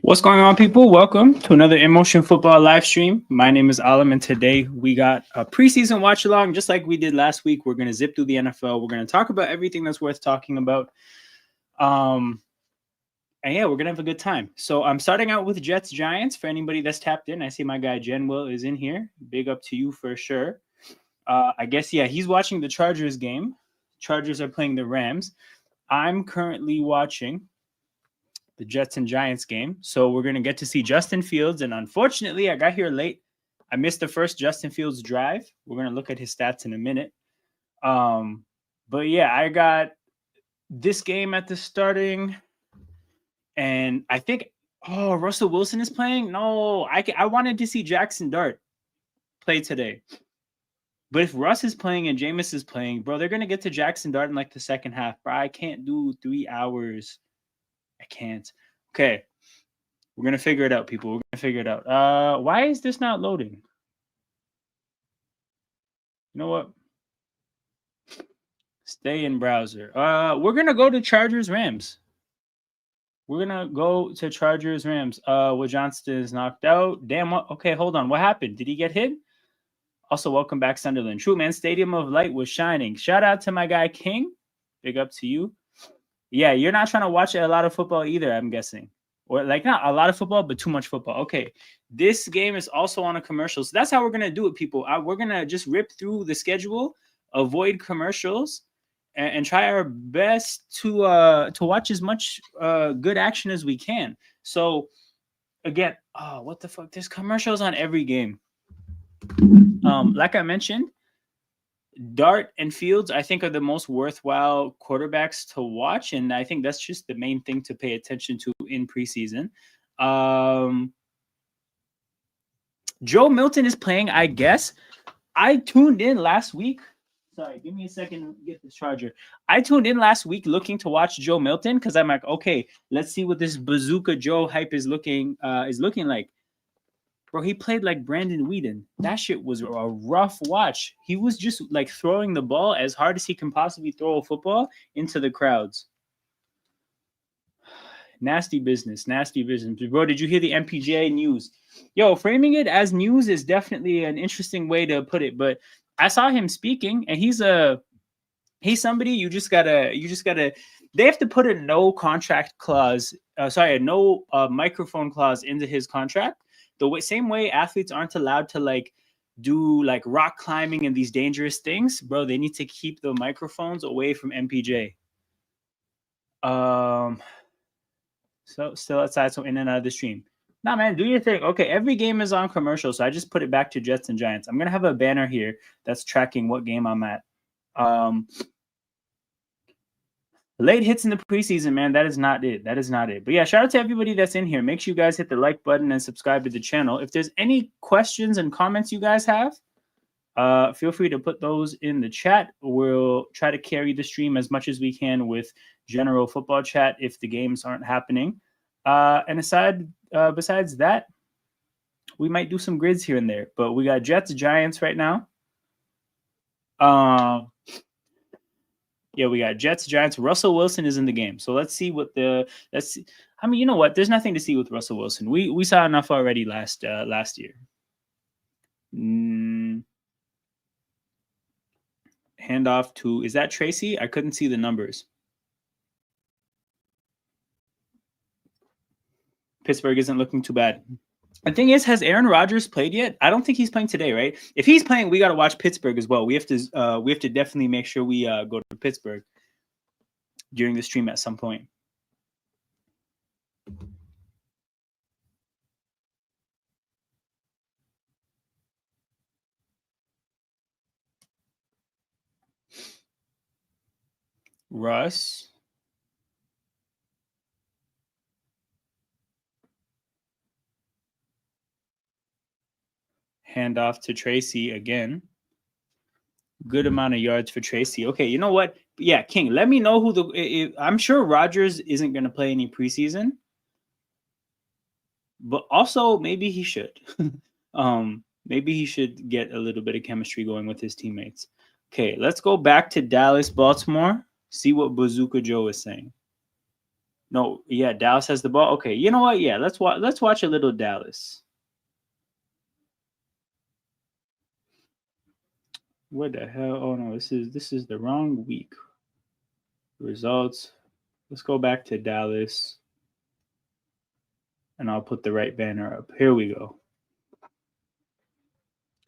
What's going on, people? Welcome to another Emotion Football live stream. My name is Alam, and today we got a preseason watch along, just like we did last week. We're going to zip through the NFL. We're going to talk about everything that's worth talking about. And yeah, we're going to have a good time. So I'm starting out with Jets Giants for anybody that's tapped in. I see my guy Jen Will is in here. Big up to you for sure. I guess, yeah, he's watching the Chargers game. Chargers are playing the Rams. I'm currently watching the Jets and Giants game. So we're going to get to see Justin Fields. And unfortunately, I got here late. I missed the first Justin Fields drive. We're going to look at his stats in a minute. But yeah, I got this game at the starting. And I think, Russell Wilson is playing? No, I wanted to see Jackson Dart play today. But if Russ is playing and Jameis is playing, bro, they're going to get to Jackson Dart in like the second half. Bro, I can't do 3 hours. I can't. Okay. We're going to figure it out, people. We're going to figure it out. Why is this not loading? You know what? Stay in browser. We're going to go to Chargers Rams. We're going to go to Chargers Rams. Will Johnston is knocked out. Damn. What? Okay, hold on. What happened? Did he get hit? Also, welcome back, Sunderland. True, man. Stadium of Light was shining. Shout out to my guy, King. Big up to you. Yeah, you're not trying to watch a lot of football either, I'm guessing. Or like not a lot of football, but too much football. Okay, this game is also on a commercial. So that's how we're going to do it, people. We're going to just rip through the schedule, avoid commercials, and try our best to watch as much good action as we can. So, again, what the fuck? There's commercials on every game. Like I mentioned, Dart and Fields, I think, are the most worthwhile quarterbacks to watch, and I think that's just the main thing to pay attention to in preseason. Joe Milton is playing, I guess. I tuned in last week. Sorry, give me a second to get this charger. I tuned in last week looking to watch Joe Milton because I'm like, okay, let's see what this Bazooka Joe hype is looking like. Bro, he played like Brandon Whedon. That shit was a rough watch. He was just like throwing the ball as hard as he can possibly throw a football into the crowds. Nasty business. Bro, did you hear the MPJ news? Yo, framing it as news is definitely an interesting way to put it, but I saw him speaking and he's somebody you just gotta they have to put a no contract clause, a no microphone clause into his contract. Same way athletes aren't allowed to like do like rock climbing and these dangerous things, bro. They need to keep the microphones away from MPJ. So still outside, so in and out of the stream. Nah, man, do your thing. Okay, every game is on commercial, so I just put it back to Jets and Giants. I'm gonna have a banner here that's tracking what game I'm at. Late hits in the preseason, man. That is not it. But yeah, shout out to everybody that's in here. Make sure you guys hit the like button and subscribe to the channel. If there's any questions and comments you guys have, feel free to put those in the chat. We'll try to carry the stream as much as we can with general football chat if the games aren't happening. And besides that, we might do some grids here and there. But we got Jets, Giants right now. Yeah, we got Jets, Giants. Russell Wilson is in the game. So let's see I mean, you know what? There's nothing to see with Russell Wilson. We saw enough already last year. Handoff to, is that Tracy? I couldn't see the numbers. Pittsburgh isn't looking too bad. The thing is, has Aaron Rodgers played yet? I don't think he's playing today, right? If he's playing, we got to watch Pittsburgh as well. We have to definitely make sure we go to Pittsburgh during the stream at some point. Russ. Handoff to Tracy again. Good amount of yards for Tracy. Okay, you know what? Yeah, King, let me know I'm sure Rodgers isn't going to play any preseason. But also, maybe he should. Maybe he should get a little bit of chemistry going with his teammates. Okay, let's go back to Dallas, Baltimore. See what Bazooka Joe is saying. No, yeah, Dallas has the ball. Okay, you know what? Yeah, let's watch a little Dallas. What the hell? Oh no, this is the wrong week. Results. Let's go back to Dallas. And I'll put the right banner up. Here we go.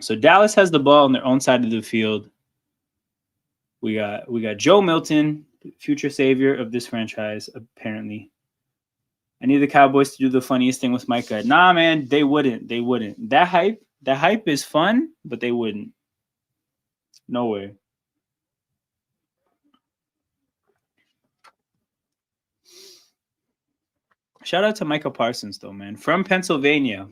So Dallas has the ball on their own side of the field. We got Joe Milton, future savior of this franchise, apparently. I need the Cowboys to do the funniest thing with Micah. Nah, man, they wouldn't. They wouldn't. That hype is fun, but they wouldn't. No way. Shout out to Micah Parsons, though, man. From Pennsylvania.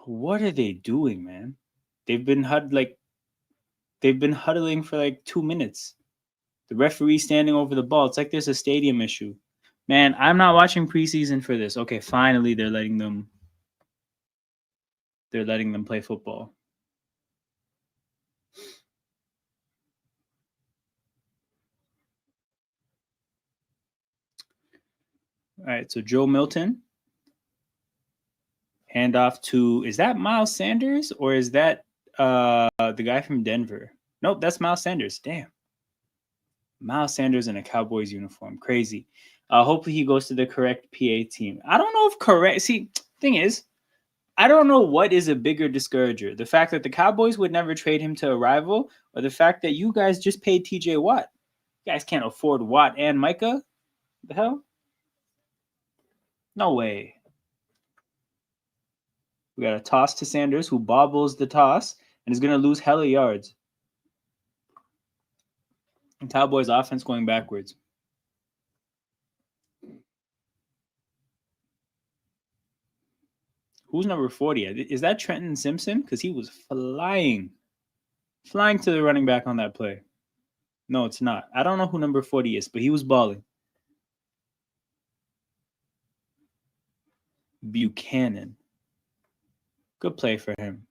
What are they doing, man? They've been huddling for like 2 minutes. The referee standing over the ball. It's like there's a stadium issue. Man, I'm not watching preseason for this. Okay, finally they're letting them play football. All right, so Joe Milton. Handoff to, is that Miles Sanders or is that the guy from Denver? Nope, that's Miles Sanders. Damn. Miles Sanders in a Cowboys uniform. Crazy. Hopefully he goes to the correct PA team. I don't know if correct. See, thing is, I don't know what is a bigger discourager. The fact that the Cowboys would never trade him to a rival, or the fact that you guys just paid TJ Watt. You guys can't afford Watt and Micah? The hell? No way. We got a toss to Sanders, who bobbles the toss and is going to lose hella yards. And Cowboys offense going backwards. Who's number 40? Is that Trenton Simpson? Because he was flying to the running back on that play. No, it's not. I don't know who number 40 is, but he was balling. Buchanan. Good play for him.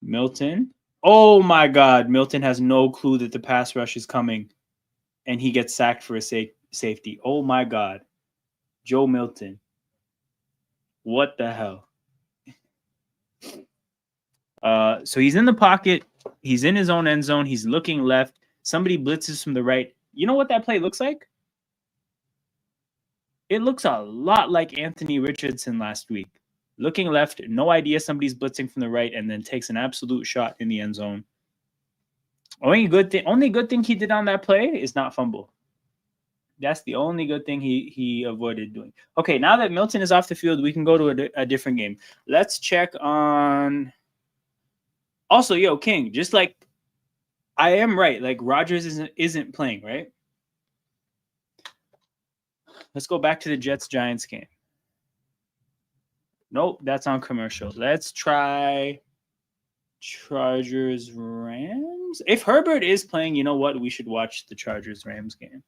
Milton. Oh my God. Milton has no clue that the pass rush is coming, and he gets sacked for a safety. Oh my God. Joe Milton. What the hell? So he's in the pocket. He's in his own end zone. He's looking left. Somebody blitzes from the right. You know what that play looks like? It looks a lot like Anthony Richardson last week. Looking left, no idea somebody's blitzing from the right, and then takes an absolute shot in the end zone. Only good thing he did on that play is not fumble. That's the only good thing he avoided doing. Okay, now that Milton is off the field, we can go to a different game. Let's check on. Also, yo, King, just like I am right. Like Rodgers isn't playing, right? Let's go back to the Jets-Giants game. Nope, that's on commercial. Let's try Chargers-Rams. If Herbert is playing, you know what? We should watch the Chargers-Rams game.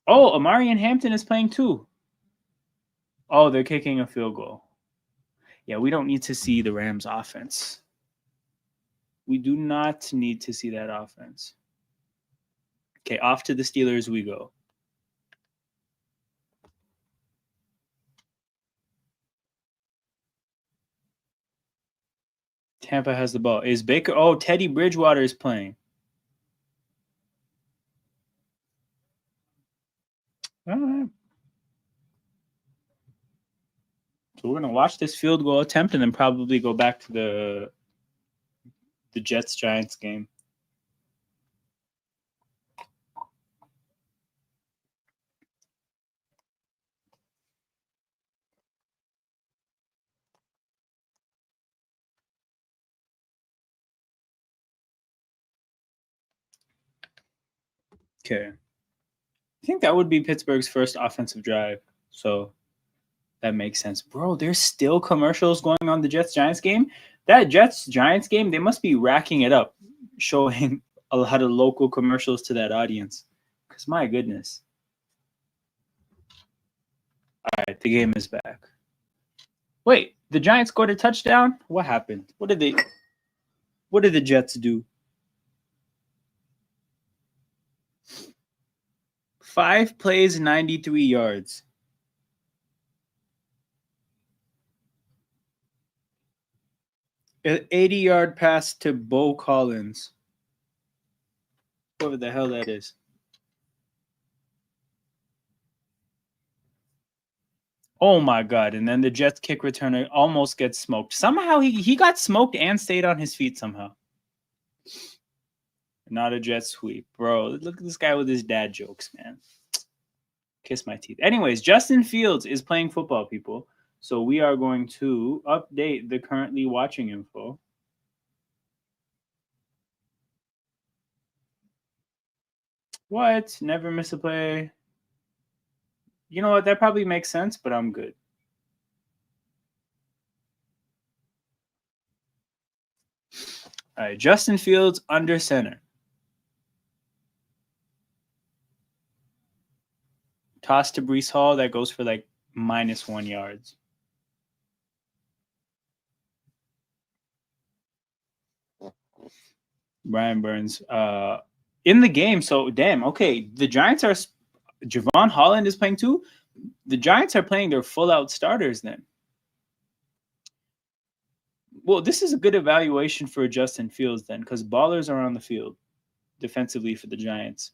Oh, Amari and Hampton is playing too. Oh, they're kicking a field goal. Yeah, we don't need to see the Rams offense. We do not need to see that offense. Okay, off to the Steelers we go. Tampa has the ball. Is Baker? Oh, Teddy Bridgewater is playing. All right. So we're gonna watch this field goal attempt and then probably go back to the Jets-Giants game. Okay. I think that would be Pittsburgh's first offensive drive. So that makes sense. Bro, there's still commercials going on the Jets-Giants game. That Jets-Giants game, they must be racking it up, showing a lot of local commercials to that audience. Because my goodness. All right, the game is back. Wait, the Giants scored a touchdown? What happened? What did the Jets do? 5 plays, 93 yards. An 80-yard pass to Bo Collins. Whoever the hell that is. Oh my god! And then the Jets kick returner almost gets smoked. Somehow he got smoked and stayed on his feet somehow. Not a jet sweep, bro. Look at this guy with his dad jokes, man. Kiss my teeth. Anyways, Justin Fields is playing football, people. So we are going to update the currently watching info. What? Never miss a play. You know what? That probably makes sense, but I'm good. All right, Justin Fields under center. Toss to Brees Hall. That goes for like -1 yards. Brian Burns in the game. So, damn, okay. The Giants are – Javon Holland is playing too. The Giants are playing their full-out starters then. Well, this is a good evaluation for Justin Fields then because ballers are on the field defensively for the Giants.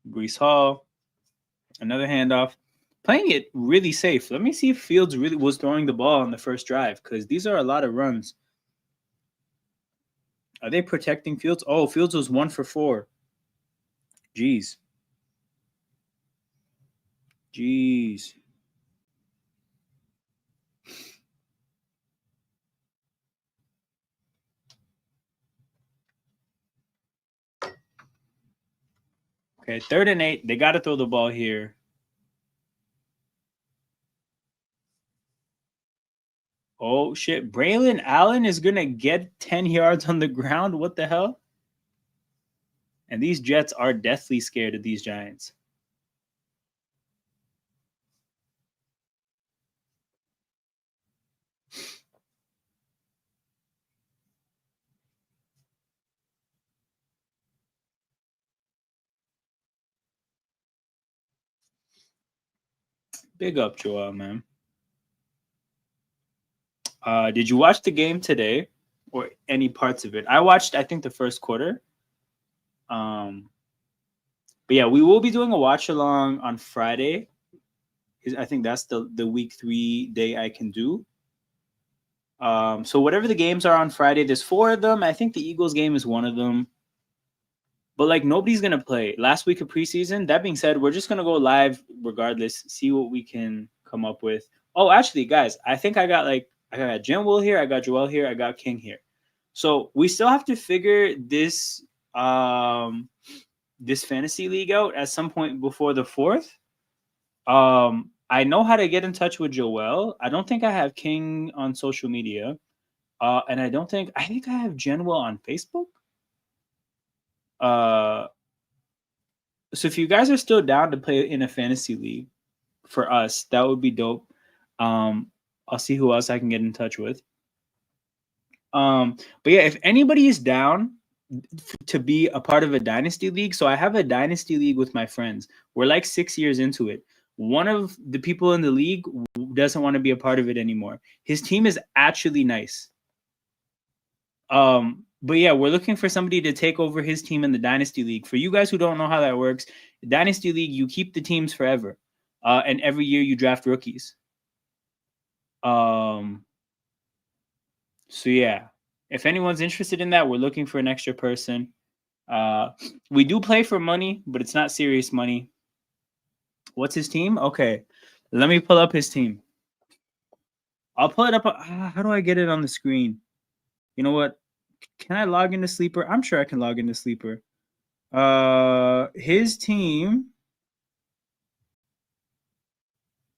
Brees Hall, another handoff. Playing it really safe. Let me see if Fields really was throwing the ball on the first drive because these are a lot of runs. Are they protecting Fields? Oh, Fields was 1 for 4. Jeez. Okay, 3rd and 8. They got to throw the ball here. Oh, shit. Braylon Allen is going to get 10 yards on the ground. What the hell? And these Jets are deathly scared of these Giants. Big up, Joel, man. Did you watch the game today or any parts of it? I watched, I think, the first quarter. But yeah, we will be doing a watch along on Friday. I think that's the week 3 day I can do. So whatever the games are on Friday, there's 4 of them. I think the Eagles game is one of them. But like nobody's gonna play last week of preseason. That being said, we're just gonna go live regardless, see what we can come up with. Oh, actually, guys, I think I got Jen Will here, I got Joel here, I got King here. So we still have to figure this this fantasy league out at some point before the 4th. I know how to get in touch with Joel. I don't think I have King on social media. And I think I have Jen Will on Facebook. So if you guys are still down to play in a fantasy league for us, that would be dope. I'll see who else I can get in touch with. But yeah, if anybody is down to be a part of a dynasty league, so I have a dynasty league with my friends. We're like 6 years into it. One of the people in the league doesn't want to be a part of it anymore. His team is actually nice. But yeah, we're looking for somebody to take over his team in the Dynasty League. For you guys who don't know how that works, the Dynasty League, you keep the teams forever. And every year you draft rookies. So yeah, if anyone's interested in that, we're looking for an extra person. We do play for money, but it's not serious money. What's his team? Okay, let me pull up his team. I'll pull it up. How do I get it on the screen? You know what? Can I log into Sleeper? I'm sure I can log into Sleeper. His team.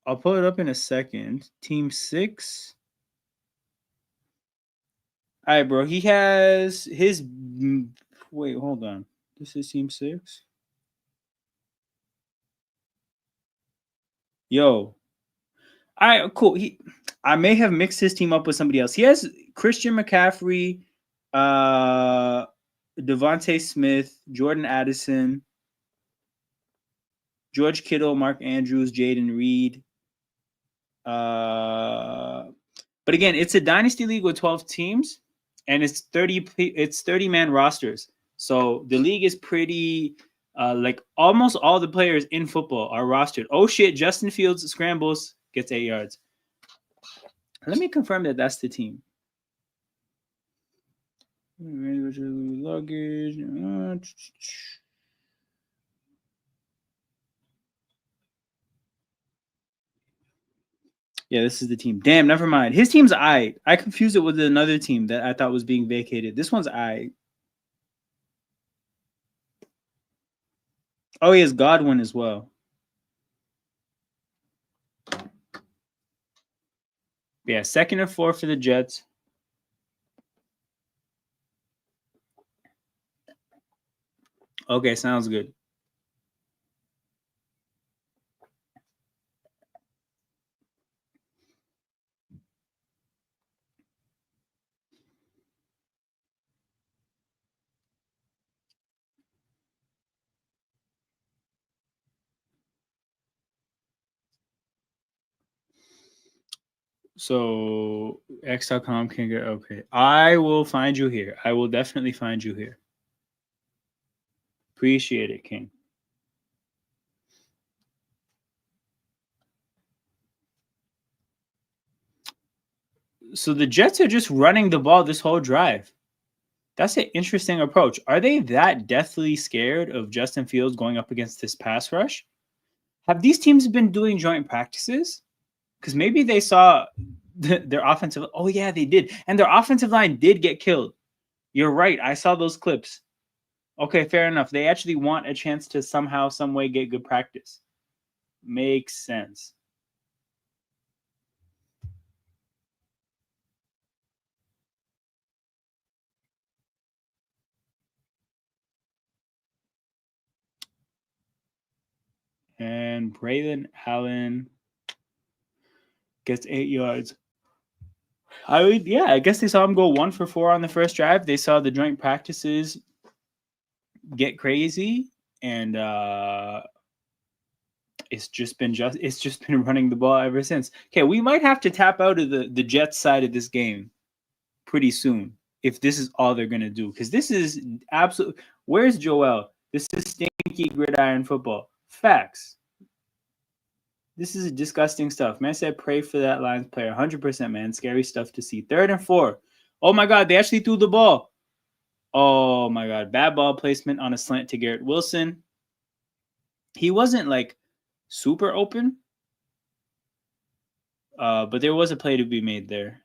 I'll pull it up in a second. Team 6. All right, bro. He has his. Wait, hold on. This is team 6. Yo. All right, cool. I may have mixed his team up with somebody else. He has Christian McCaffrey, Devontae Smith, Jordan Addison, George Kittle, Mark Andrews, Jaden Reed. But again, it's a dynasty league with 12 teams, and it's 30-man rosters. So the league is pretty like almost all the players in football are rostered. Oh shit, Justin Fields scrambles, gets 8 yards. Let me confirm that that's the team. Luggage. Yeah, this is the team. Damn, never mind. His team's I. I confused it with another team that I thought was being vacated. This one's I. Oh, he has Godwin as well. Yeah, 2nd and 4 for the Jets. Okay, sounds good. So x.com can get okay. I will find you here. I will definitely find you here. Appreciate it, King. So the Jets are just running the ball this whole drive. That's an interesting approach. Are they that deathly scared of Justin Fields going up against this pass rush? Have these teams been doing joint practices? Because maybe they saw their offensive. Oh yeah, they did, and their offensive line did get killed. You're right. I saw those clips. Okay, fair enough. They actually want a chance to somehow, some way get good practice. Makes sense. And Braylon Allen gets 8 yards. I guess they saw him go 1 for 4 on the first drive. They saw the joint practices get crazy, and it's just been running the ball ever since. Okay, we might have to tap out of the Jets side of this game pretty soon if this is all they're gonna do. Because this is absolute. Where's Joel? This is stinky gridiron football. Facts. This is disgusting stuff. Man said pray for that Lions player. 100%, man. Scary stuff to see. 3rd and 4. Oh my God, they actually threw the ball. Oh my God. Bad ball placement on a slant to Garrett Wilson. He wasn't like super open. But there was a play to be made there.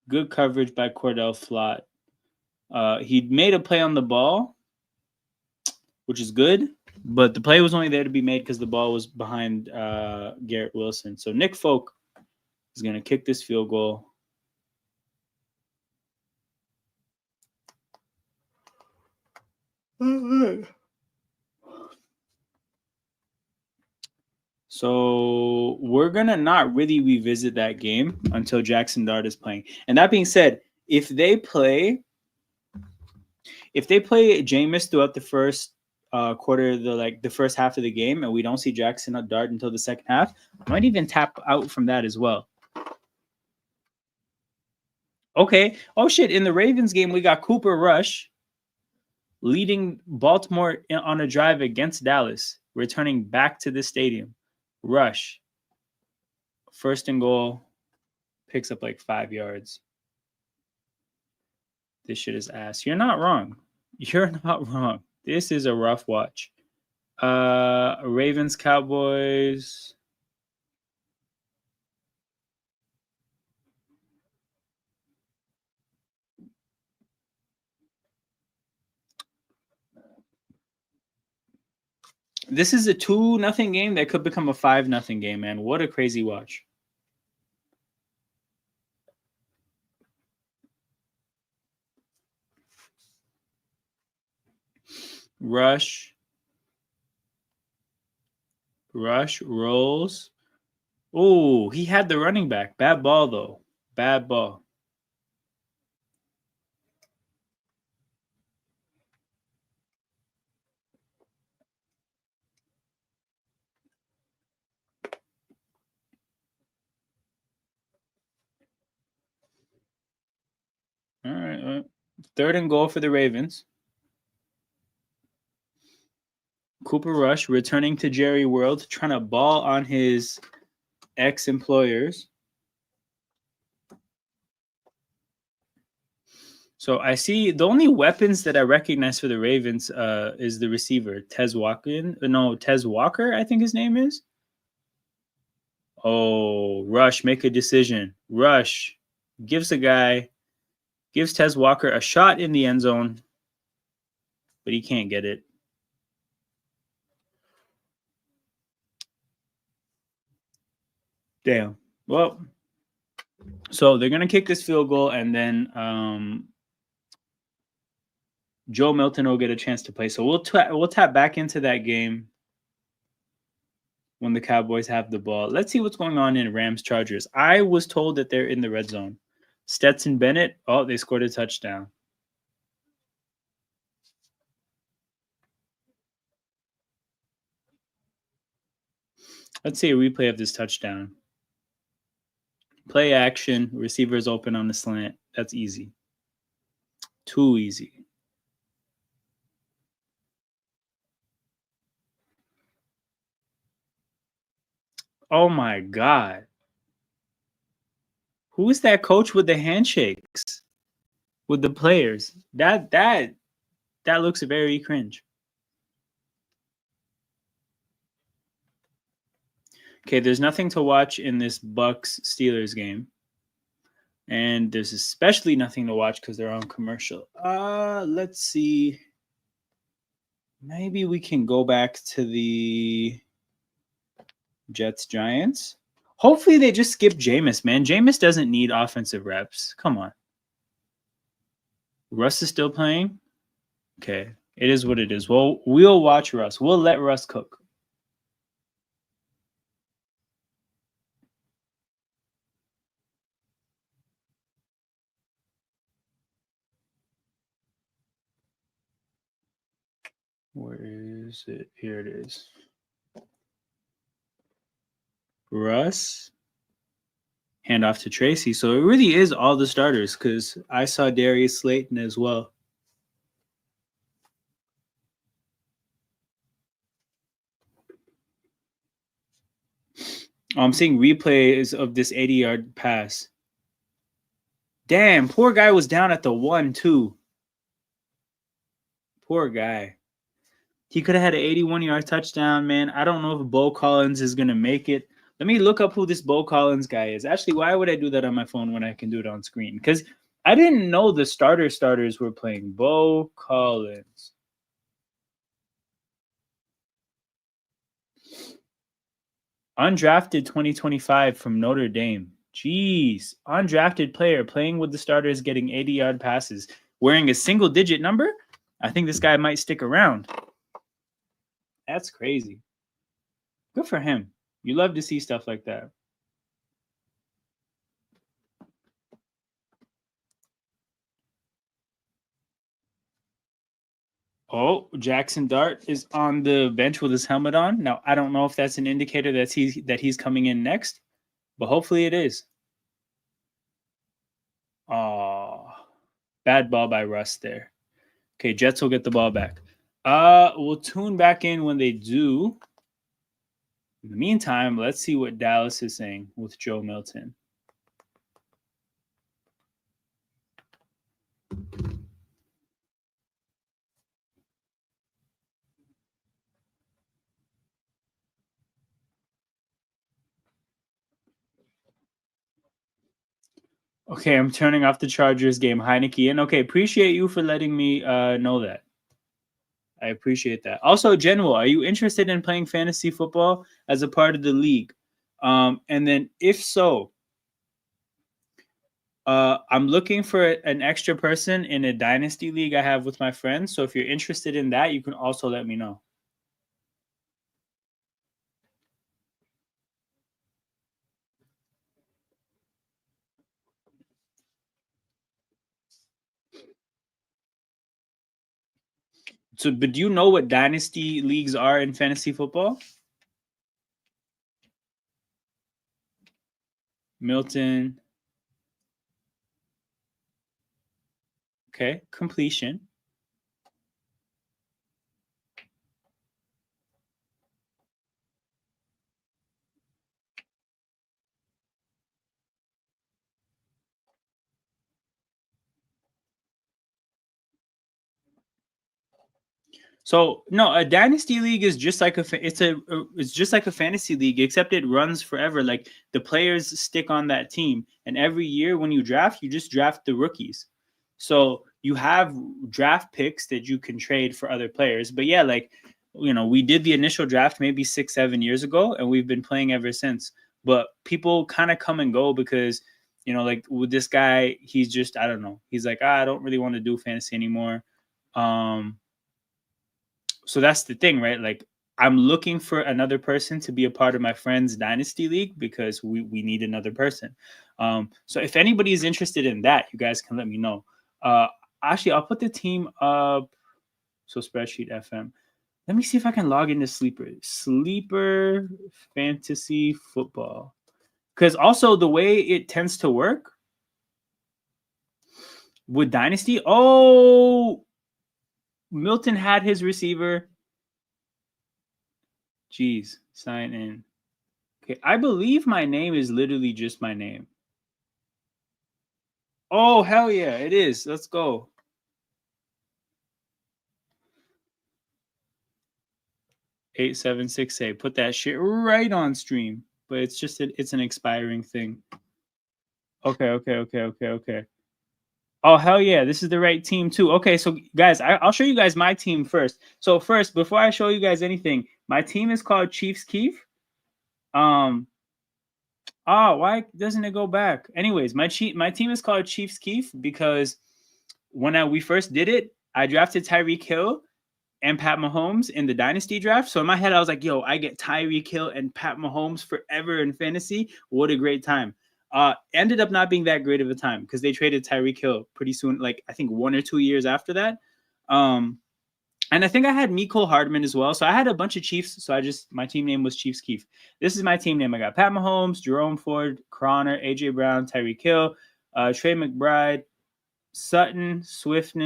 Good coverage by Cordell Flott. He made a play on the ball, which is good, but the play was only there to be made because the ball was behind Garrett Wilson. So Nick Folk is going to kick this field goal. So we're going to not really revisit that game until Jackson Dart is playing. And that being said, if they play Jameis throughout the first quarter, the first half of the game, and we don't see Jackson Dart until the second half, I might even tap out from that as well. Okay. Oh shit! In the Ravens game, we got Cooper Rush leading Baltimore on a drive against Dallas, returning back to the stadium. Rush, 1st and goal, picks up like 5 yards. This shit is ass. You're not wrong. You're not wrong. This is a rough watch. Ravens, Cowboys. This is a 2-0 game that could become a 5-0 game, man. What a crazy watch. Rush rolls. Oh, he had the running back. Bad ball, though. Bad ball. All right. 3rd and goal for the Ravens. Cooper Rush returning to Jerry World, trying to ball on his ex-employers. So I see the only weapons that I recognize for the Ravens is the receiver, Tez Walker, I think his name is. Oh, Rush, make a decision. Rush gives Tez Walker a shot in the end zone, but he can't get it. Damn. Well, so they're gonna kick this field goal, and then Joe Milton will get a chance to play. So we'll tap back into that game when the Cowboys have the ball. Let's see what's going on in Rams Chargers. I was told that they're in the red zone. Stetson Bennett. Oh, they scored a touchdown. Let's see a replay of this touchdown. Play action. Receivers open on the slant. That's easy. Too easy. Oh my God. Who is that coach with the handshakes with the players? That looks very cringe. Okay, there's nothing to watch in this Bucks Steelers game. And there's especially nothing to watch because they're on commercial. Let's see. Maybe we can go back to the Jets Giants. Hopefully they just skip Jameis, man. Jameis doesn't need offensive reps. Come on. Russ is still playing? Okay. It is what it is. Well, we'll watch Russ. We'll let Russ cook. Where is it? Here it is. Russ. Hand off to Tracy. So it really is all the starters because I saw Darius Slayton as well. I'm seeing replays of this 80-yard pass. Damn, poor guy was down at the 1, too. Poor guy. He could have had an 81-yard touchdown, man. I don't know if Bo Collins is going to make it. Let me look up who this Bo Collins guy is. Actually, why would I do that on my phone when I can do it on screen? Because I didn't know the starters were playing. Bo Collins. Undrafted 2025 from Notre Dame. Jeez. Undrafted player playing with the starters, getting 80-yard passes, wearing a single-digit number. I think this guy might stick around. That's crazy. Good for him. You love to see stuff like that. Oh, Jackson Dart is on the bench with his helmet on. Now, I don't know if that's an indicator that he's coming in next, but hopefully it is. Oh, bad ball by Russ there. Okay, Jets will get the ball back. We'll tune back in when they do. In the meantime, let's see what Dallas is saying with Joe Milton. Okay, I'm turning off the Chargers game. Heineke in. Okay, appreciate you for letting me know that. I appreciate that. Also, General, are you interested in playing fantasy football as a part of the league? And then if so, I'm looking for an extra person in a dynasty league I have with my friends. So if you're interested in that, you can also let me know. So, but do you know what dynasty leagues are in fantasy football? Milton. Okay, completion. So no, a dynasty league is just like it's just like a fantasy league, except it runs forever. Like the players stick on that team, and every year when you draft, you just draft the rookies. So you have draft picks that you can trade for other players. But yeah, like we did the initial draft maybe 6-7 years ago, and we've been playing ever since. But people kind of come and go because like with this guy, he's just I don't know. He's like, I don't really want to do fantasy anymore. So that's the thing, right? Like I'm looking for another person to be a part of my friend's dynasty league because we need another person. So if anybody is interested in that, you guys can let me know. Actually, I'll put the team up. So spreadsheet FM. Let me see if I can log into Sleeper fantasy football. Because also the way it tends to work with dynasty. Oh, Milton had his receiver. Jeez, sign in. Okay, I believe my name is literally just my name. Oh, hell yeah, it is. Let's go. $876A. Put that shit right on stream. But it's just it's an expiring thing. Okay. Oh, hell yeah. This is the right team, too. Okay, so guys, I'll show you guys my team first. So first, before I show you guys anything, my team is called Chiefs Keef. Why doesn't it go back? Anyways, my team is called Chiefs Keef because when we first did it, I drafted Tyreek Hill and Pat Mahomes in the dynasty draft. So in my head, I was like, yo, I get Tyreek Hill and Pat Mahomes forever in fantasy. What a great time. Ended up not being that great of a time because they traded Tyreek Hill pretty soon, like I think 1 or 2 years after that. And I think I had Mecole Hardman as well. So I had a bunch of Chiefs. So my team name was Chiefs Keef. This is my team name. I got Pat Mahomes, Jerome Ford, Croner, AJ Brown, Tyreek Hill, Trey McBride, Sutton, Swift,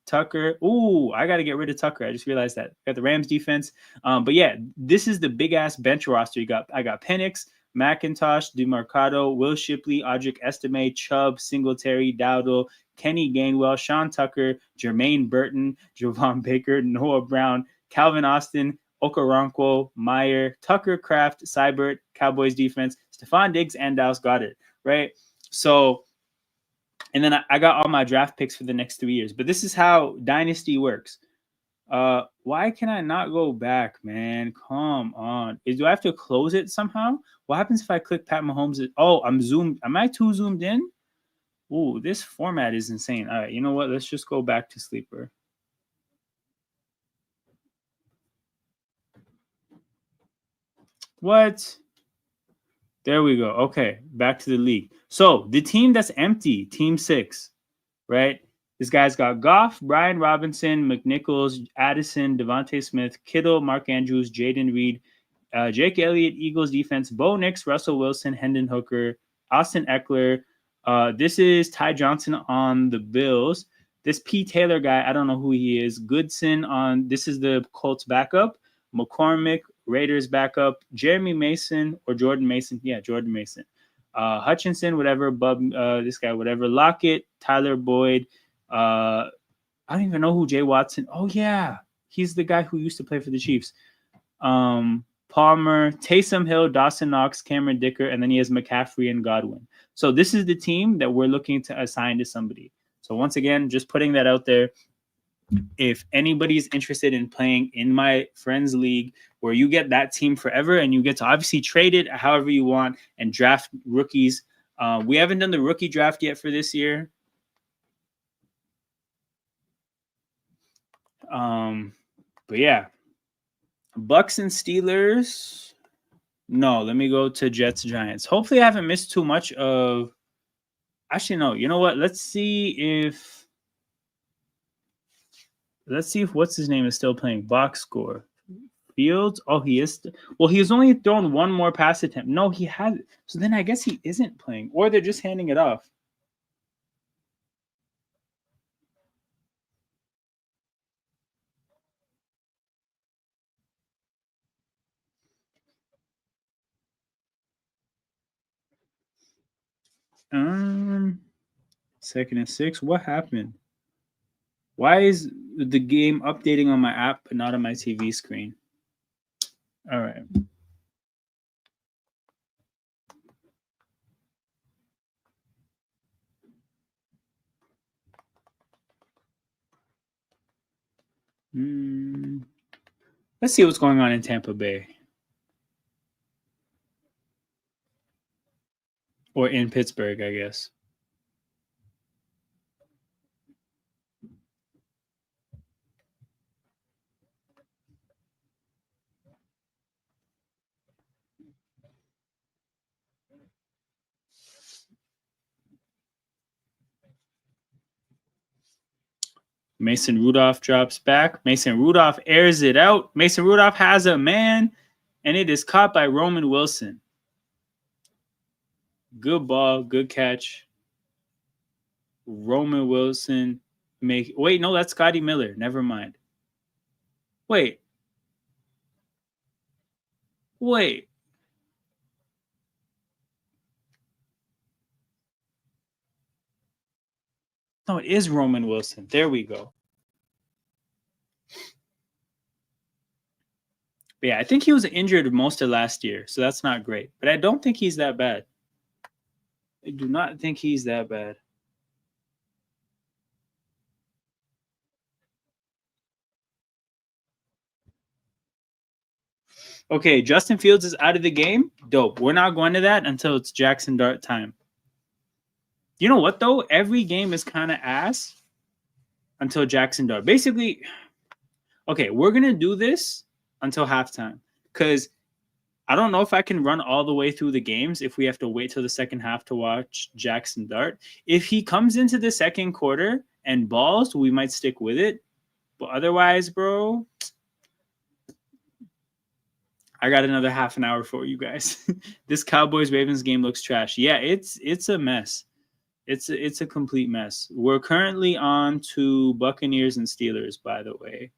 Tucker. Ooh, I got to get rid of Tucker. I just realized that. Got the Rams defense. But yeah, this is the big ass bench roster. I got Penix, McIntosh, DeMarcado, Will Shipley, Audric Estime, Chubb, Singletary, Dowdle, Kenny Gainwell, Sean Tucker, Jermaine Burton, Javon Baker, Noah Brown, Calvin Austin, Okoronkwo, Meyer, Tucker Kraft, Seibert, Cowboys defense, Stephon Diggs, and Dallas Goedert, right? So, and then I got all my draft picks for the next 3 years. But this is how Dynasty works. Why can I not go back, man? Come on. Do I have to close it somehow? What happens if I click Pat Mahomes? Oh, I'm zoomed. Am I too zoomed in? Ooh, this format is insane. All right, you know what? Let's just go back to Sleeper. What? There we go. Okay, back to the league. So the team that's empty, Team 6, right? This guy's got Goff, Brian Robinson, McNichols, Addison, Devontae Smith, Kittle, Mark Andrews, Jaden Reed, Jake Elliott, Eagles defense, Bo Nix, Russell Wilson, Hendon Hooker, Austin Eckler. This is Ty Johnson on the Bills. This P. Taylor guy, I don't know who he is. Goodson this is the Colts backup. McCormick, Raiders backup. Jeremy Mason or Jordan Mason. Yeah, Jordan Mason. Hutchinson, whatever. This guy, whatever. Lockett, Tyler Boyd. I don't even know who Jay Watson. Oh, yeah. He's the guy who used to play for the Chiefs. Palmer, Taysom Hill, Dawson Knox, Cameron Dicker, and then he has McCaffrey and Godwin. So this is the team that we're looking to assign to somebody. So once again, just putting that out there. If anybody's interested in playing in my friends league, where you get that team forever and you get to obviously trade it however you want and draft rookies. We haven't done the rookie draft yet for this year. But yeah, Bucks and Steelers. No, let me go to Jets Giants. Hopefully, I haven't missed too much of. Actually, no. You know what? Let's see if what's his name is still playing. Box score. Fields. Oh, he is. Well, he has only thrown one more pass attempt. No, he has. So then I guess he isn't playing, or they're just handing it off. Second and 6. What happened? Why is the game updating on my app but not on my TV screen? All right. Let's see what's going on in Tampa Bay. Or in Pittsburgh, I guess. Mason Rudolph drops back. Mason Rudolph airs it out. Mason Rudolph has a man, and it is caught by Roman Wilson. Good ball, good catch. Roman Wilson wait, no, that's Scotty Miller. Never mind. Wait. No, it is Roman Wilson. There we go. But yeah, I think he was injured most of last year, so that's not great. But I don't think he's that bad. I do not think he's that bad. Okay, Justin Fields is out of the game. Dope. We're not going to that until it's Jackson Dart time. You know what, though? Every game is kind of ass until Jackson Dart. Basically, okay, we're going to do this until halftime because I don't know if I can run all the way through the games if we have to wait till the second half to watch Jackson Dart. If he comes into the second quarter and balls, we might stick with it. But otherwise, bro, I got another half an hour for you guys. This Cowboys Ravens game looks trash. Yeah, it's a mess. It's a complete mess. We're currently on to Buccaneers and Steelers, by the way.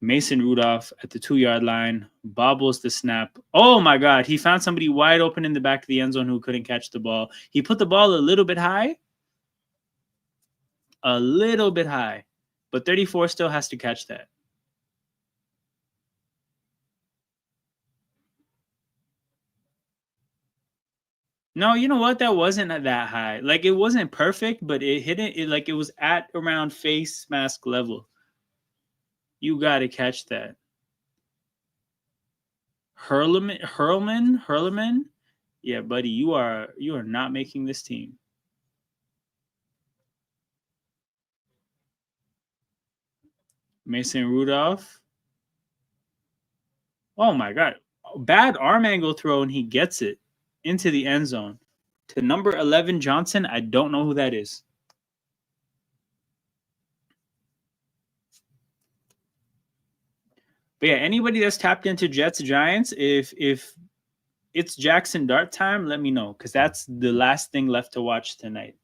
Mason Rudolph at the 2-yard line bobbles the snap. Oh my God. He found somebody wide open in the back of the end zone who couldn't catch the ball. He put the ball a little bit high. But 34 still has to catch that. No, you know what? That wasn't that high. Like, it wasn't perfect, but it hit it like it was at around face mask level. You got to catch that. Hurlman. Yeah, buddy, you are not making this team. Mason Rudolph. Oh my God. Bad arm angle throw, and he gets it into the end zone. To number 11 Johnson, I don't know who that is. But yeah, anybody that's tapped into Jets Giants, if it's Jackson Dart time, let me know, because that's the last thing left to watch tonight.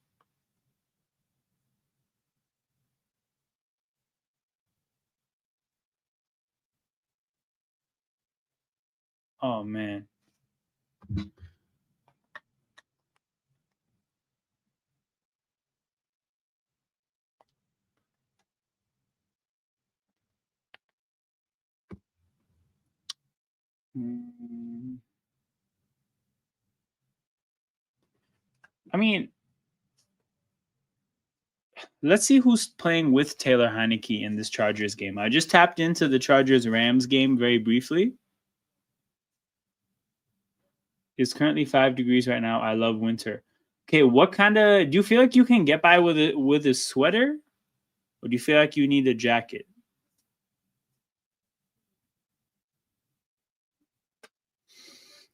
Oh man. I mean, let's see who's playing with Taylor Heineke in this Chargers game. I just tapped into the Chargers-Rams game very briefly. It's currently 5 degrees right now. I love winter. Okay, what kind of do you feel like you can get by with a sweater, or do you feel like you need a jacket?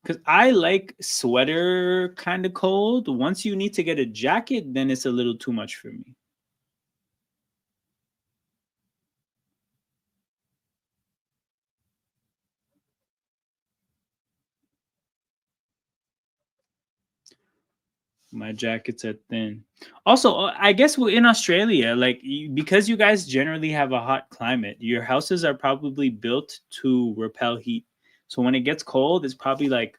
Because I like sweater kind of cold. Once you need to get a jacket, then it's a little too much for me. My jackets are thin. Also, I guess we're in Australia, like because you guys generally have a hot climate, your houses are probably built to repel heat. So when it gets cold, it's probably like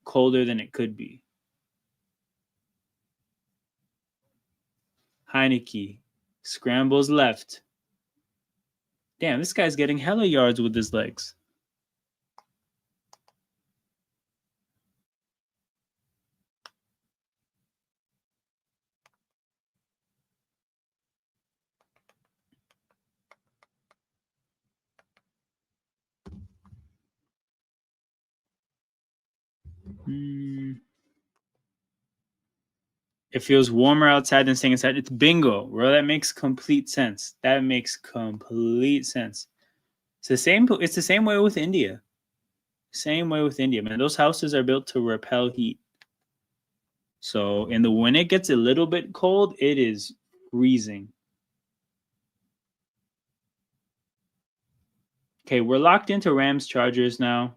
colder than it could be. Heineke scrambles left. Damn, this guy's getting hella yards with his legs. It feels warmer outside than staying inside. It's bingo, bro. That makes complete sense. That makes complete sense. It's the same. It's the same way with India. Same way with India, man. Those houses are built to repel heat. So when it gets a little bit cold, it is freezing. Okay, we're locked into Rams Chargers now.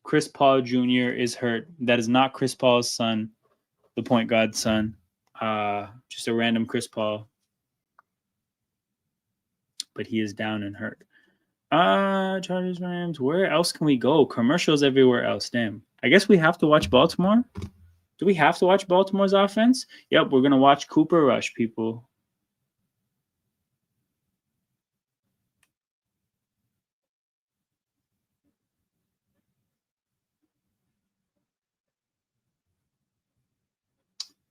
Chris Paul Jr. is hurt. That is not Chris Paul's son, the point guard's son. Just a random Chris Paul. But he is down and hurt. Chargers, Rams. Where else can we go? Commercials everywhere else. Damn. I guess we have to watch Baltimore. Do we have to watch Baltimore's offense? Yep, we're gonna watch Cooper Rush, people.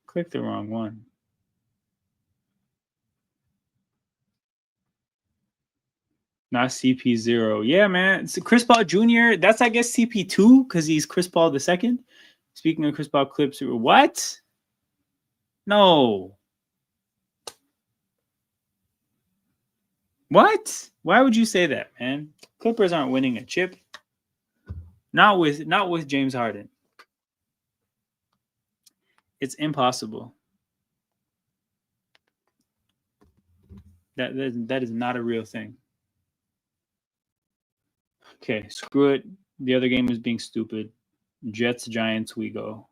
Click the wrong one. Not CP0. Yeah, man. It's Chris Paul Jr. That's, I guess, CP2 because he's Chris Paul the second. Speaking of Chris Paul clips, what? No. What? Why would you say that, man? Clippers aren't winning a chip. Not with James Harden. It's impossible. That is not a real thing. Okay, screw it. The other game is being stupid. Jets, Giants, we go.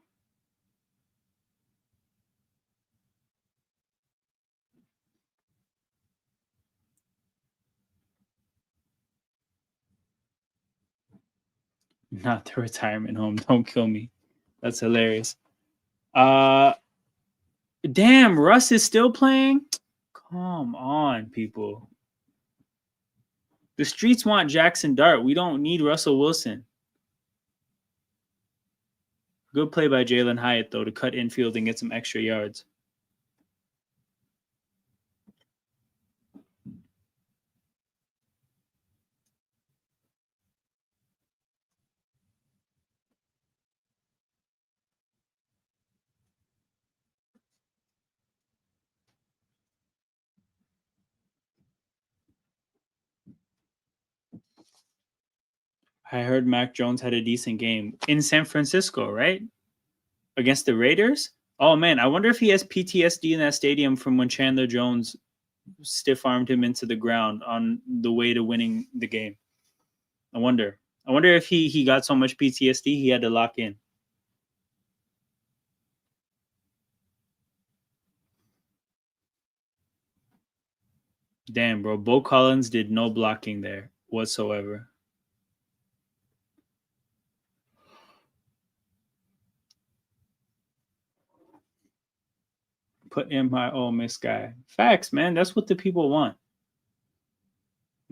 Not the retirement home. Don't kill me. That's hilarious. Damn, Russ is still playing? Come on, people. The streets want Jackson Dart. We don't need Russell Wilson. Good play by Jalen Hyatt, though, to cut infield and get some extra yards. I heard Mac Jones had a decent game in San Francisco, right? Against the Raiders? Oh, man. I wonder if he has PTSD in that stadium from when Chandler Jones stiff-armed him into the ground on the way to winning the game. I wonder if he got so much PTSD he had to lock in. Damn, bro. Bo Collins did no blocking there whatsoever. Put in my Ole Miss guy. Facts, man. That's what the people want.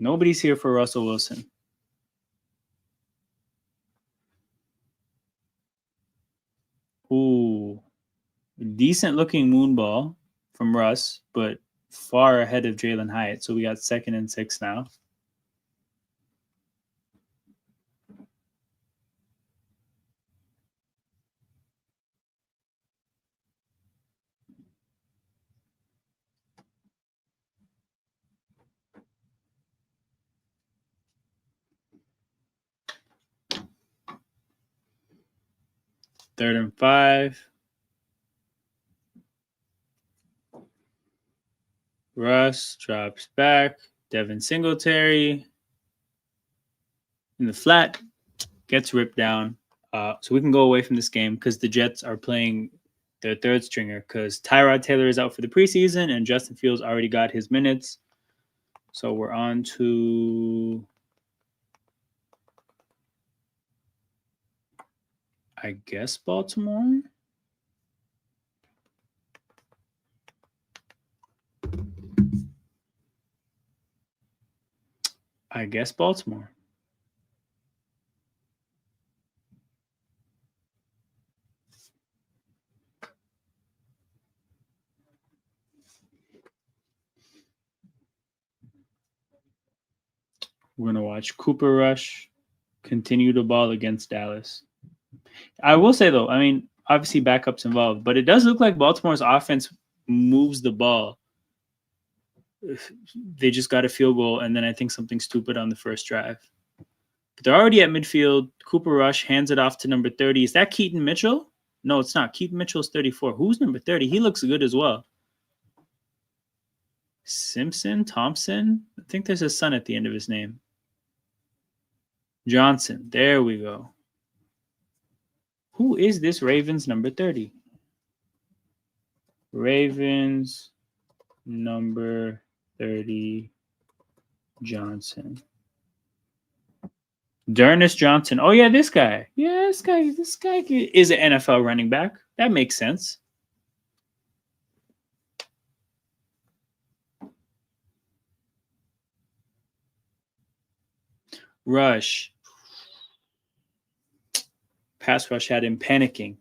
Nobody's here for Russell Wilson. Ooh, decent looking moon ball from Russ, but far ahead of Jalen Hyatt. So we got 2nd and 6 now. Third and 5. Russ drops back. Devin Singletary in the flat gets ripped down. So we can go away from this game because the Jets are playing their third stringer because Tyrod Taylor is out for the preseason and Justin Fields already got his minutes. So we're on to, I guess, Baltimore. I guess Baltimore. We're going to watch Cooper Rush continue to ball against Dallas. I will say, though, I mean, obviously backups involved, but it does look like Baltimore's offense moves the ball. They just got a field goal, and then I think something stupid on the first drive. But they're already at midfield. Cooper Rush hands it off to number 30. Is that Keaton Mitchell? No, it's not. Keaton Mitchell's 34. Who's number 30? He looks good as well. Thompson? I think there's a son at the end of his name. Johnson. There we go. Who is this Ravens number 30? Ravens number 30 Johnson. D'Ernest Johnson. Oh, yeah, this guy. Yeah, this guy is an NFL running back. That makes sense. Rush. Pass rush had him panicking.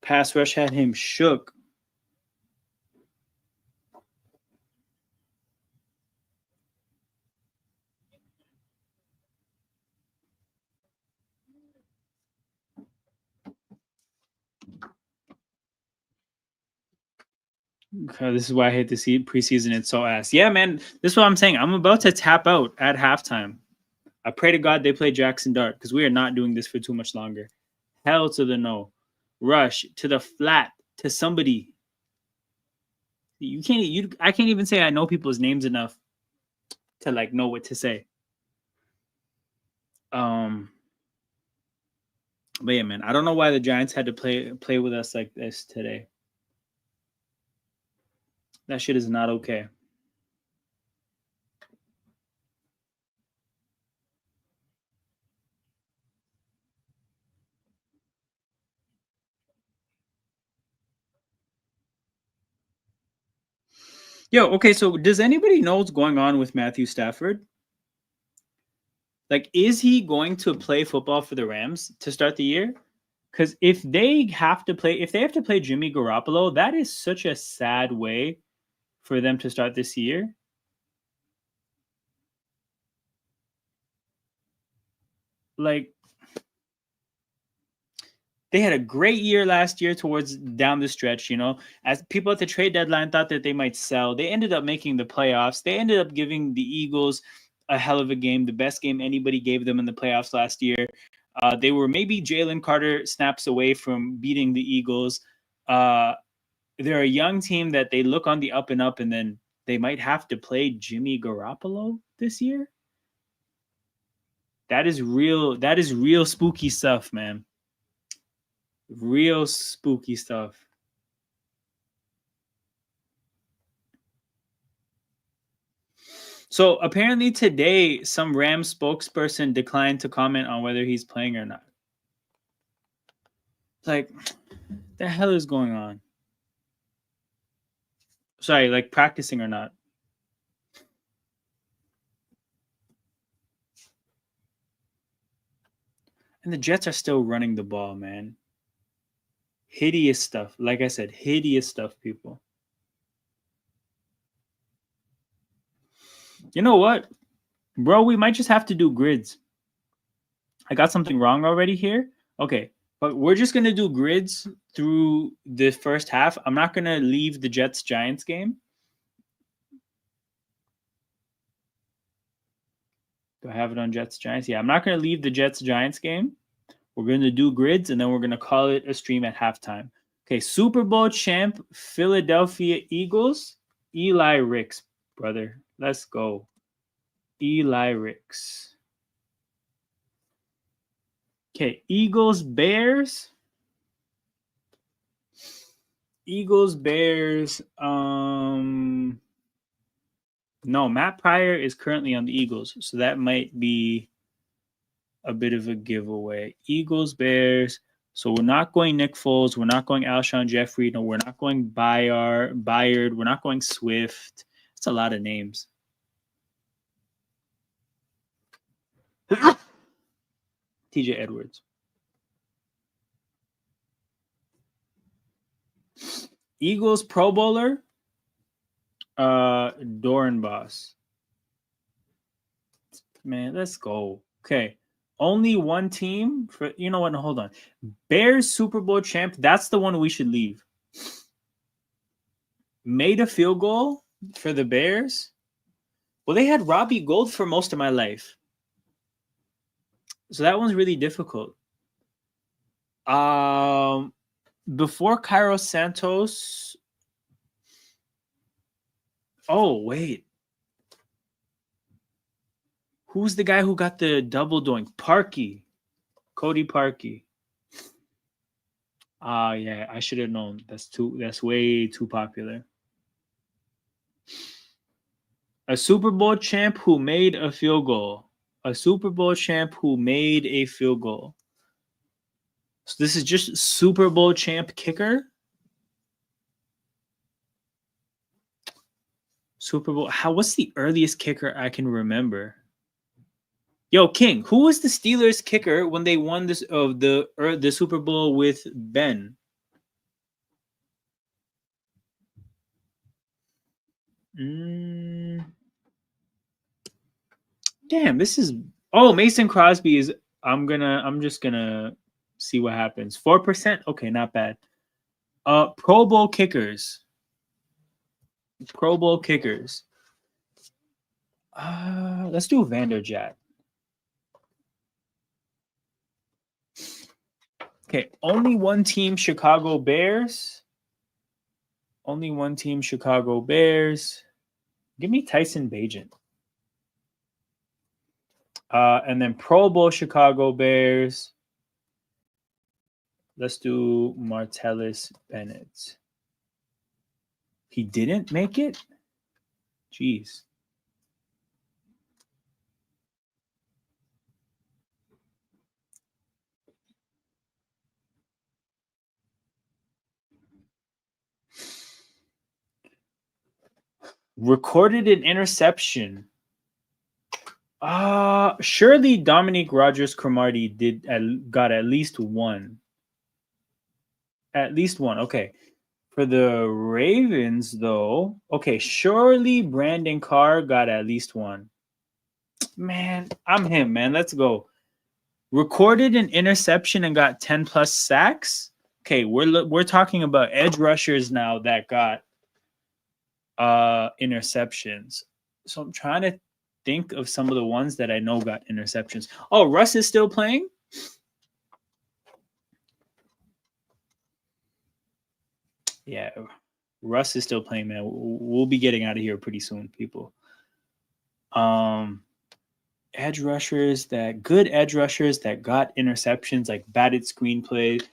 Pass rush had him shook. Okay, this is why I hate to see preseason. It's so ass. Yeah, man. This is what I'm saying. I'm about to tap out at halftime. I pray to God they play Jackson Dart because we are not doing this for too much longer. Hell to the no. Rush to the flat to somebody. I can't even say I know people's names enough to like know what to say. But yeah, man, I don't know why the Giants had to play with us like this today. That shit is not okay. Yo, okay, so does anybody know what's going on with Matthew Stafford? Like, is he going to play football for the Rams to start the year? Because if they have to play Jimmy Garoppolo, that is such a sad way for them to start this year. Like, they had a great year last year towards down the stretch, you know, as people at the trade deadline thought that they might sell. They ended up making the playoffs. They ended up giving the Eagles a hell of a game, the best game anybody gave them in the playoffs last year. They were maybe Jalen Carter snaps away from beating the Eagles. They're a young team that they look on the up and up, and then they might have to play Jimmy Garoppolo this year. That is real spooky stuff, man. Real spooky stuff. So apparently today, some Rams spokesperson declined to comment on whether he's playing or not. Like, the hell is going on? Sorry, like practicing or not. And the Jets are still running the ball, man. Hideous stuff. Like I said, hideous stuff, people. You know what? Bro, we might just have to do grids. I got something wrong already here. Okay, but we're just going to do grids through the first half. I'm not going to leave the Jets-Giants game. Do I have it on Jets-Giants? Yeah, I'm not going to leave the Jets-Giants game. We're going to do grids, and then we're going to call it a stream at halftime. Okay, Super Bowl champ, Philadelphia Eagles, Eli Ricks, brother. Let's go. Eli Ricks. Okay, Eagles, Bears. Eagles, Bears. No, Matt Pryor is currently on the Eagles, so that might be a bit of a giveaway. Eagles, Bears. So we're not going Nick Foles. We're not going Alshon Jeffrey. No, we're not going Bayard. We're not going Swift. That's a lot of names. TJ Edwards. Eagles Pro Bowler. Dorenbos. Man, let's go. Okay. Only one team for you know what? No, hold on. Bears Super Bowl champ. That's the one we should leave. Made a field goal for the Bears. Well, they had Robbie Gould for most of my life. So that one's really difficult. Before Cairo Santos. Oh, wait. Who's the guy who got the double doink? Parkey. Cody Parkey. Yeah, I should have known. That's way too popular. A Super Bowl champ who made a field goal. A Super Bowl champ who made a field goal. So this is just Super Bowl champ kicker. Super Bowl. What's the earliest kicker I can remember? Yo, King, who was the Steelers kicker when they won this the Super Bowl with Ben? Damn, this is Mason Crosby is I'm just gonna see what happens. 4%? Okay, not bad. Pro Bowl kickers. Pro Bowl kickers. Let's do Vanderjagt. Okay, only one team, Chicago Bears. Only one team, Chicago Bears. Give me Tyson Bagent. And then Pro Bowl Chicago Bears. Let's do Martellus Bennett. He didn't make it? Jeez. Recorded an interception. Surely Dominique Rodgers-Cromartie got at least one. At least one. Okay. For the Ravens, though, okay, surely Brandon Carr got at least one. Man, I'm him, man. Let's go. Recorded an interception and got 10 plus sacks. Okay, we're talking about edge rushers now that got interceptions. So I'm trying to think of some of the ones that I know got interceptions. Oh, Russ is still playing? Yeah, Russ is still playing, man. We'll be getting out of here pretty soon, people. Edge rushers good edge rushers that got interceptions, like batted screens.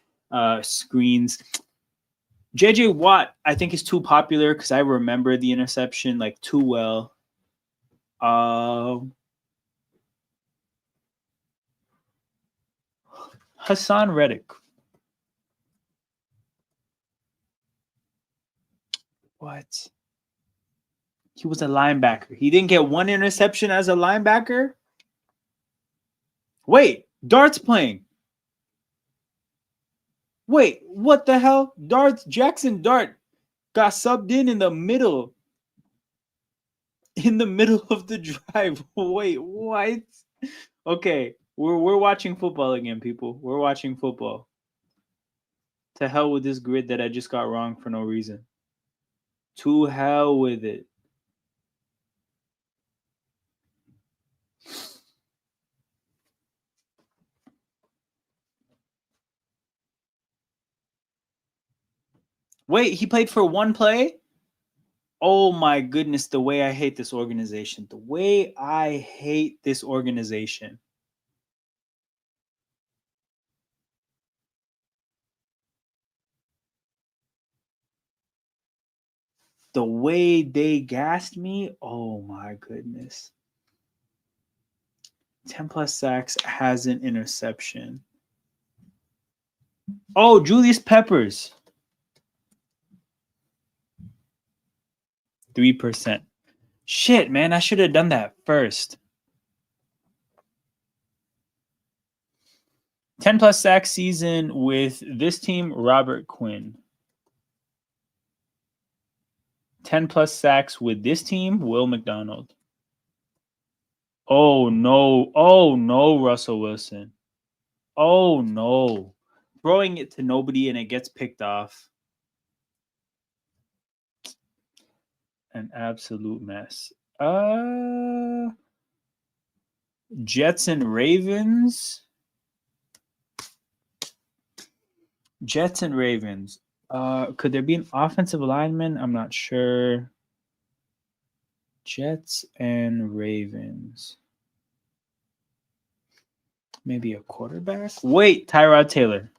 JJ Watt, I think, is too popular because I remember the interception like too well. Hassan Reddick. What? He was a linebacker. He didn't get one interception as a linebacker? Wait, Dart's playing. Wait, what the hell? Jackson Dart got subbed in the middle. In the middle of the drive. Wait, what? Okay, we're watching football again, people. We're watching football. To hell with this grid that I just got wrong for no reason. To hell with it. Wait, he played for one play? Oh my goodness, the way I hate this organization. The way I hate this organization. The way they gassed me. Oh my goodness. 10 plus sacks has an interception. Oh, Julius Peppers. 3%. Shit, man, I should have done that first. 10 plus sack season with this team, Robert Quinn. 10 plus sacks with this team, Will McDonald. Oh no, Russell Wilson. Oh no. Throwing it to nobody and it gets picked off. An absolute mess. Jets and Ravens. Jets and Ravens. Could there be an offensive lineman? I'm not sure. Jets and Ravens. Maybe a quarterback? Wait, Tyrod Taylor.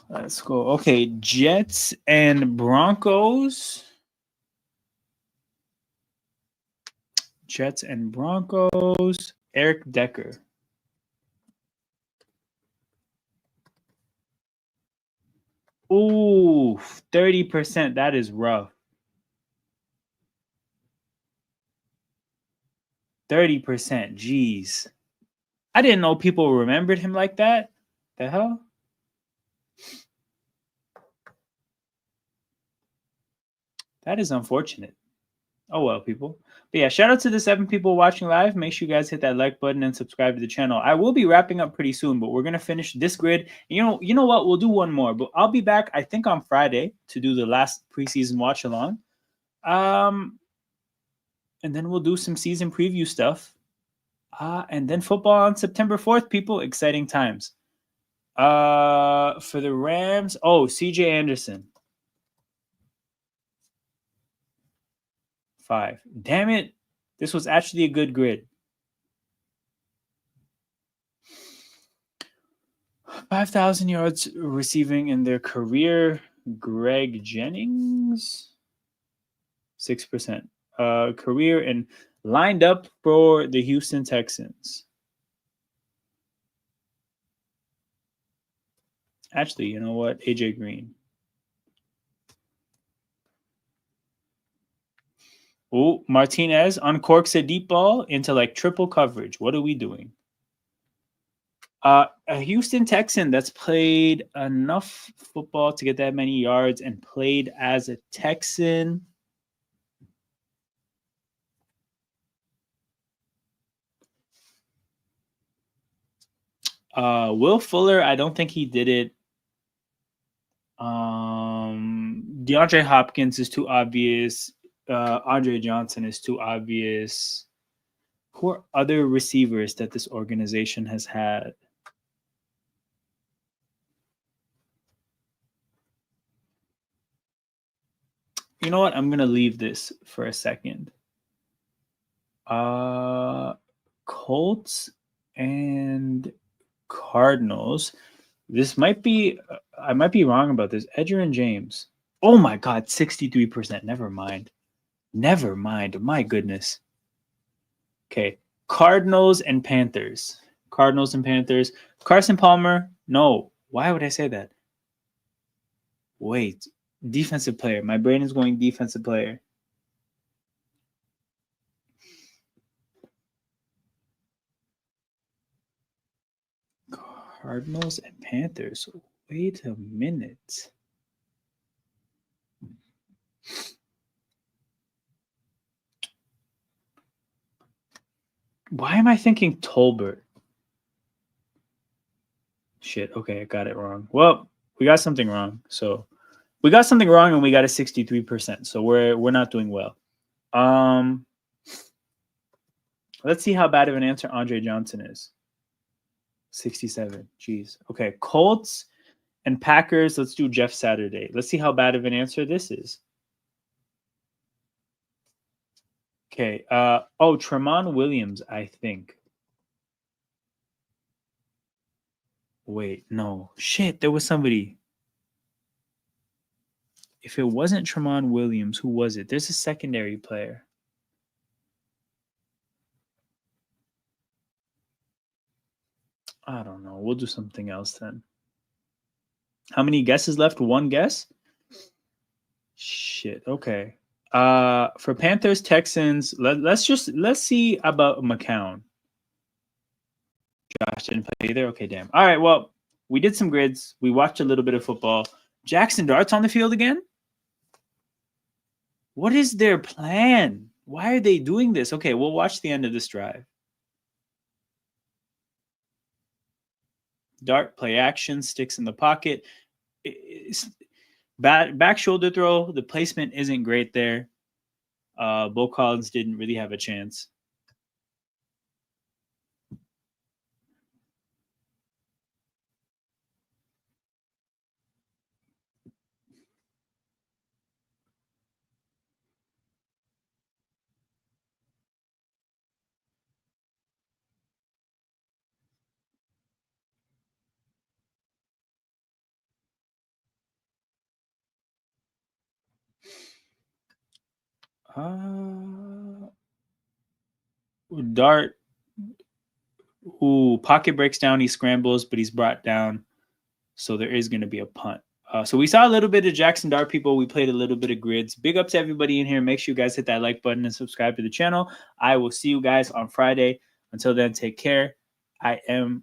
Let's go. Okay, Jets and Broncos. Jets and Broncos. Eric Decker. Ooh, 30%. That is rough. 30%. Jeez. I didn't know people remembered him like that. The hell? That is unfortunate. Oh well, people. But yeah, shout out to the 7 people watching live. Make sure you guys hit that like button and subscribe to the channel. I will be wrapping up pretty soon, but we're gonna finish this grid. You know what? We'll do one more, but I'll be back. I think on Friday to do the last preseason watch along. And then we'll do some season preview stuff. And then football on September 4th. People, exciting times. For the Rams, CJ Anderson. 5. Damn it. This was actually a good grid. 5,000 yards receiving in their career. Greg Jennings, 6%. Career and lined up for the Houston Texans. Actually, you know what? AJ Green. Oh, Martinez uncorks a deep ball into like triple coverage. What are we doing? A Houston Texan that's played enough football to get that many yards and played as a Texan. Will Fuller, I don't think he did it. DeAndre Hopkins is too obvious. Andre Johnson is too obvious. Who are other receivers that this organization has had? You know what? I'm going to leave this for a second. Colts and Cardinals. This might be, I might be wrong about this. Edgerrin James. Oh my God, 63%. Never mind. Never mind. My goodness. Okay. Cardinals and Panthers. Cardinals and Panthers. Carson Palmer. No. Why would I say that? Wait. Defensive player. My brain is going defensive player. Cardinals and Panthers. Wait a minute. Why am I thinking Tolbert? Shit. Okay, I got it wrong. Well, we got something wrong. So we got something wrong, and we got a 63%. So we're not doing well. Let's see how bad of an answer Andre Johnson is. 67. Jeez. Okay, Colts and Packers. Let's do Jeff Saturday. Let's see how bad of an answer this is. Okay. Tremont Williams, I think. Wait, no. Shit, there was somebody. If it wasn't Tremont Williams, who was it? There's a secondary player. I don't know. We'll do something else then. How many guesses left? One guess? Shit. Okay. For Panthers, Texans, let's see about McCown. Josh didn't play either. Okay, damn. All right. Well, we did some grids. We watched a little bit of football. Jackson Dart's on the field again? What is their plan? Why are they doing this? Okay, we'll watch the end of this drive. Dart, play action, sticks in the pocket. Back shoulder throw. The placement isn't great there. Bo Collins didn't really have a chance. Dart. Ooh, pocket breaks down. He scrambles, but he's brought down. So there is going to be a punt. So we saw a little bit of Jackson Dart people. We played a little bit of grids. Big up to everybody in here. Make sure you guys hit that like button and subscribe to the channel. I will see you guys on Friday. Until then, take care. I am